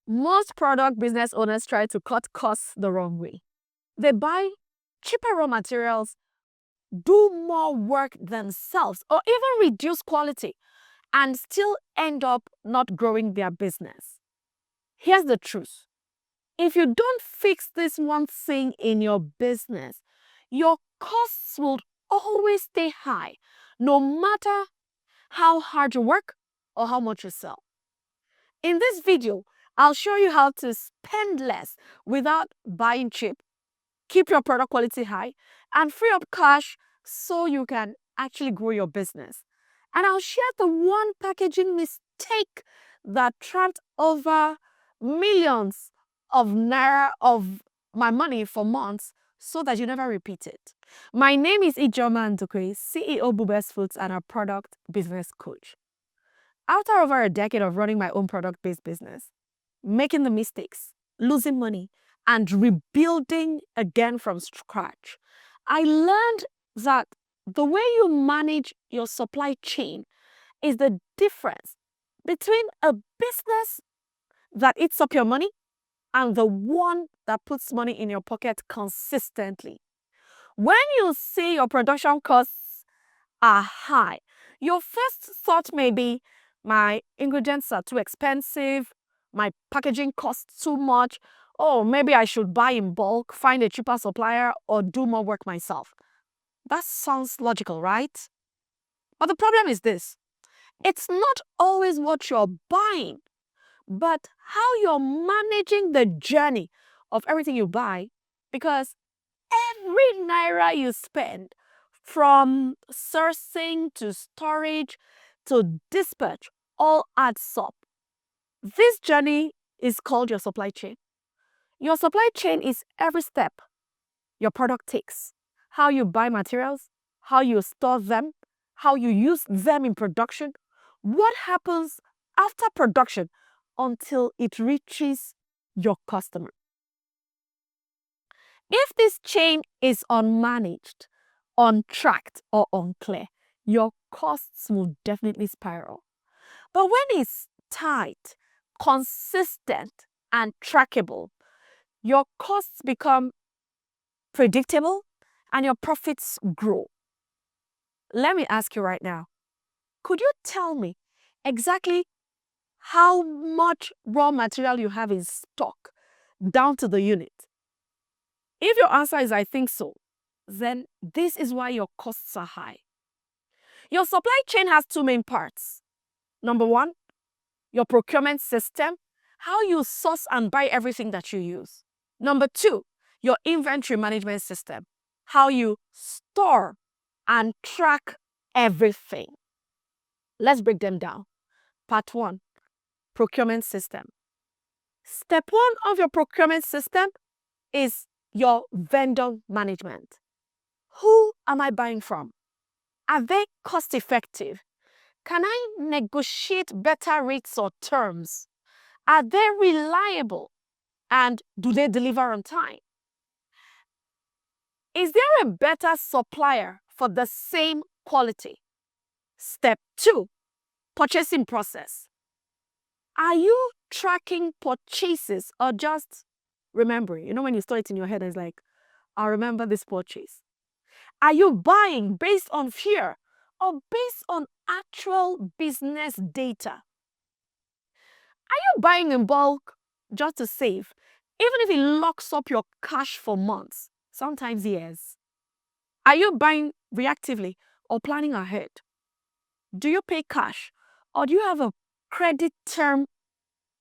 Most product business owners try to cut costs the wrong way. They buy cheaper raw materials, do more work themselves, or even reduce quality and still end up not growing their business. Here's the truth. If you don't fix this one thing in your business, your costs will always stay high, no matter how hard you work or how much you sell. In this video, I'll show you how to spend less without buying cheap, keep your product quality high, and free up cash so you can actually grow your business. And I'll share the one packaging mistake that trapped over millions of naira of my money for months so that you never repeat it. My name is Ijoma Ndukwe, CEO Bubes Foods and a product business coach. After over a decade of running my own product-based business, making the mistakes, losing money, and rebuilding again from scratch, I learned that the way you manage your supply chain is the difference between a business that eats up your money and the one that puts money in your pocket consistently. When you see your production costs are high, your first thought may be, my ingredients are too expensive, my packaging costs too much, or maybe I should buy in bulk, find a cheaper supplier, or do more work myself. That sounds logical, right? But the problem is this. It's not always what you're buying, but how you're managing the journey of everything you buy, because every naira you spend, from sourcing to storage to dispatch, all adds up. This journey is called your supply chain. Your supply chain is every step your product takes. How you buy materials, how you store them, how you use them in production, what happens after production until it reaches your customer. If this chain is unmanaged, untracked, or unclear, your costs will definitely spiral. But when it's tight, consistent, and trackable, your costs become predictable and your profits grow. Let me ask you right now, could you tell me exactly how much raw material you have in stock down to the unit? If your answer is I think so, then this is why your costs are high. Your supply chain has two main parts. Number one, your procurement system, how you source and buy everything that you use. Number two, your inventory management system, how you store and track everything. Let's break them down. Part one, procurement system. Step one of your procurement system is your vendor management. Who am I buying from? Are they cost effective? Can I negotiate better rates or terms? Are they reliable? And do they deliver on time? Is there a better supplier for the same quality? Step two, purchasing process. Are you tracking purchases or just remembering? You know, when you store it in your head, it's like, I'll remember this purchase. Are you buying based on fear or based on actual business data? Are you buying in bulk just to save, even if it locks up your cash for months, sometimes years? Are you buying reactively or planning ahead? Do you pay cash or do you have a credit term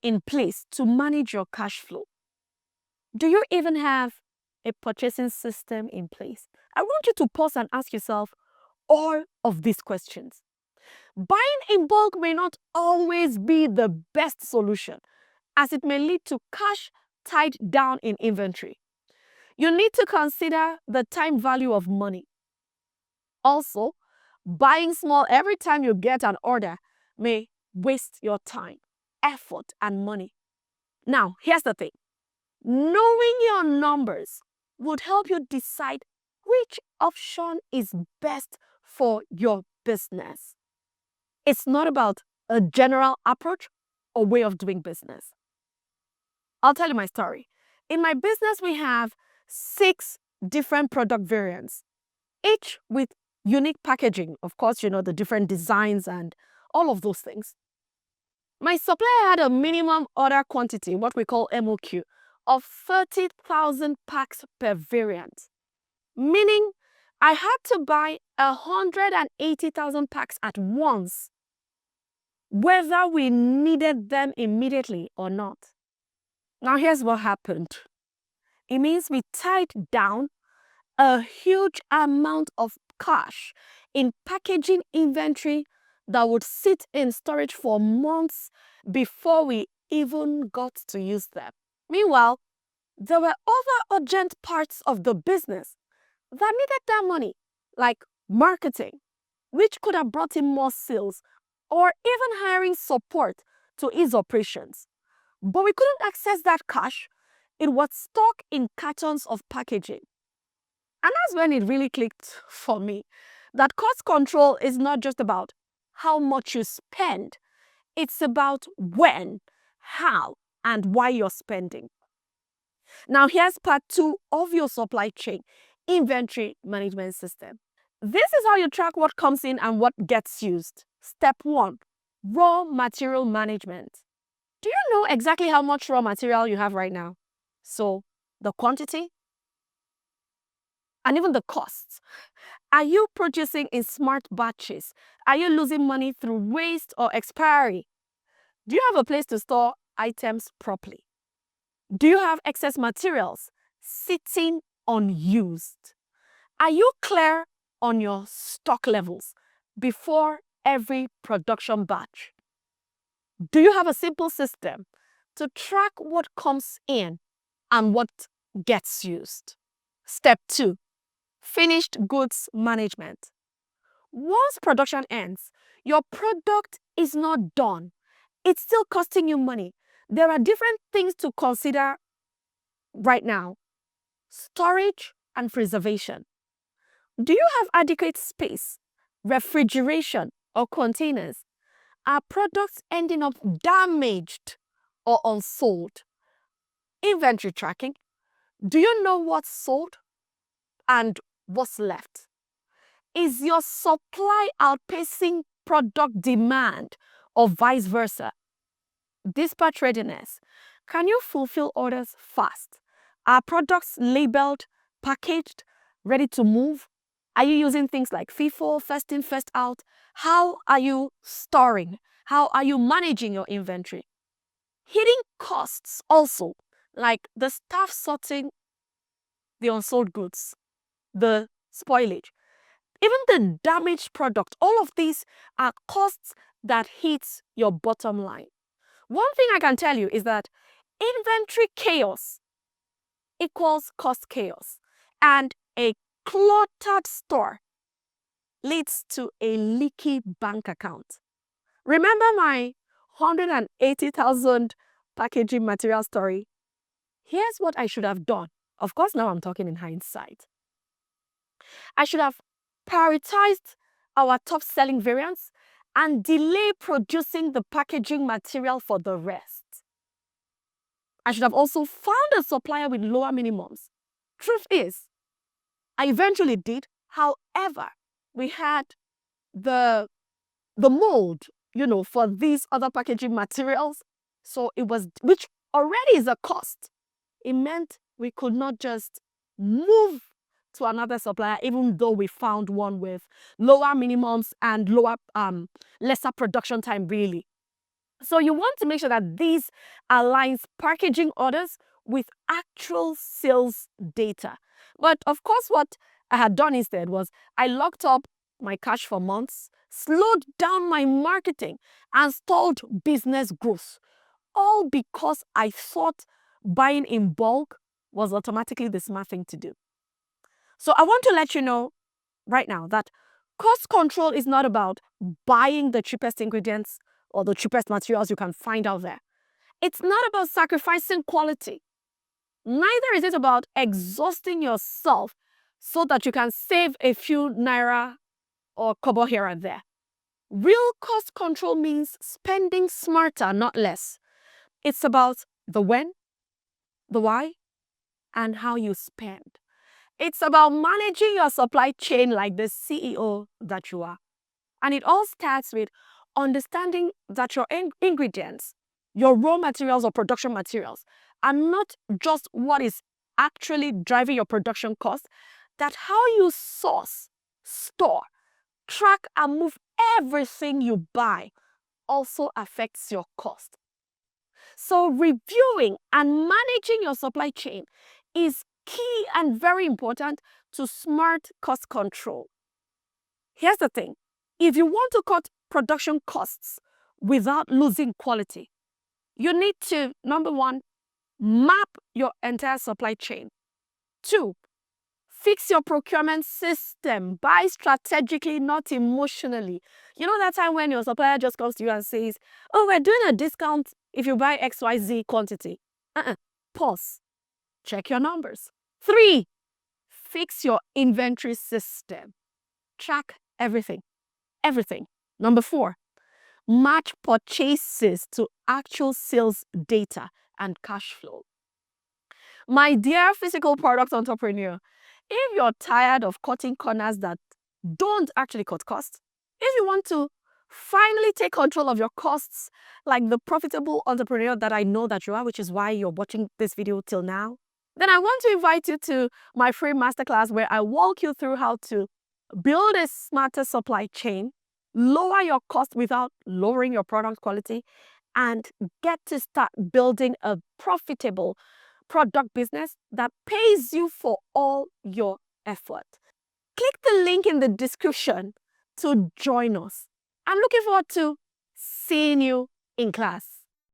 in place to manage your cash flow? Do you even have a purchasing system in place? I want you to pause and ask yourself all of these questions. Buying in bulk may not always be the best solution, as it may lead to cash tied down in inventory. You need to consider the time value of money. Also, buying small every time you get an order may waste your time, effort, and money. Now, here's the thing. Knowing your numbers would help you decide which option is best for your business. It's not about a general approach or way of doing business. I'll tell you my story. In my business, we have 6 different product variants, each with unique packaging. Of course, the different designs and all of those things. My supplier had a minimum order quantity, what we call MOQ, of 30,000 packs per variant, meaning I had to buy 180,000 packs at once, whether we needed them immediately or not. Now, here's what happened. It means we tied down a huge amount of cash in packaging inventory that would sit in storage for months before we even got to use them. Meanwhile, there were other urgent parts of the business that needed that money, like marketing, which could have brought in more sales, or even hiring support to ease operations. But we couldn't access that cash. It was stuck in cartons of packaging. And that's when it really clicked for me that cost control is not just about how much you spend, it's about when, how, and why you're spending. Now, here's part 2 of your supply chain inventory management system. This is how you track what comes in and what gets used. Step 1, raw material management. Do you know exactly how much raw material you have right now? So, the quantity and even the costs. Are you producing in smart batches? Are you losing money through waste or expiry? Do you have a place to store items properly? Do you have excess materials sitting unused? Are you clear on your stock levels before every production batch? Do you have a simple system to track what comes in and what gets used? Step 2, finished goods management. Once production ends, your product is not done. It's still costing you money. There are different things to consider right now. Storage and preservation. Do you have adequate space, refrigeration, or containers? Are products ending up damaged or unsold? Inventory tracking. Do you know what's sold and what's left? Is your supply outpacing product demand or vice versa? Dispatch readiness. Can you fulfill orders fast? Are products labeled, packaged, ready to move? Are you using things like FIFO, first in, first out? How are you storing? How are you managing your inventory? Hidden costs also, like the staff sorting the unsold goods, the spoilage, even the damaged product. All of these are costs that hit your bottom line. One thing I can tell you is that inventory chaos equals cost chaos, and a cluttered store leads to a leaky bank account. Remember my 180,000 packaging material story? Here's what I should have done. Of course, now I'm talking in hindsight. I should have prioritized our top-selling variants and delay producing the packaging material for the rest. I should have also found a supplier with lower minimums. Truth is, I eventually did. However, we had the mold, for these other packaging materials. So it was, which already is a cost. It meant we could not just move to another supplier, even though we found one with lower minimums and lesser production time, really. So you want to make sure that these aligns packaging orders with actual sales data. But of course, what I had done instead was I locked up my cash for months, slowed down my marketing, and stalled business growth, all because I thought buying in bulk was automatically the smart thing to do. So I want to let you know right now that cost control is not about buying the cheapest ingredients or the cheapest materials you can find out there. It's not about sacrificing quality. Neither is it about exhausting yourself so that you can save a few naira or kobo here and there. Real cost control means spending smarter, not less. It's about the when, the why, and how you spend. It's about managing your supply chain like the CEO that you are. And it all starts with understanding that your ingredients, your raw materials or production materials, are not just what is actually driving your production cost, that how you source, store, track, and move everything you buy also affects your cost. So reviewing and managing your supply chain is key and very important to smart cost control. Here's the thing. If you want to cut production costs without losing quality, you need to, number one, map your entire supply chain. 2, fix your procurement system. Buy strategically, not emotionally. You know that time when your supplier just comes to you and says, oh, we're doing a discount if you buy XYZ quantity. Pause. Check your numbers. 3, fix your inventory system. Track everything. Everything. Number 4, match purchases to actual sales data and cash flow. My dear physical product entrepreneur, if you're tired of cutting corners that don't actually cut costs, if you want to finally take control of your costs like the profitable entrepreneur that I know that you are, which is why you're watching this video till now, then I want to invite you to my free masterclass where I walk you through how to build a smarter supply chain, lower your cost without lowering your product quality, and get to start building a profitable product business that pays you for all your effort. Click the link in the description to join us. I'm looking forward to seeing you in class.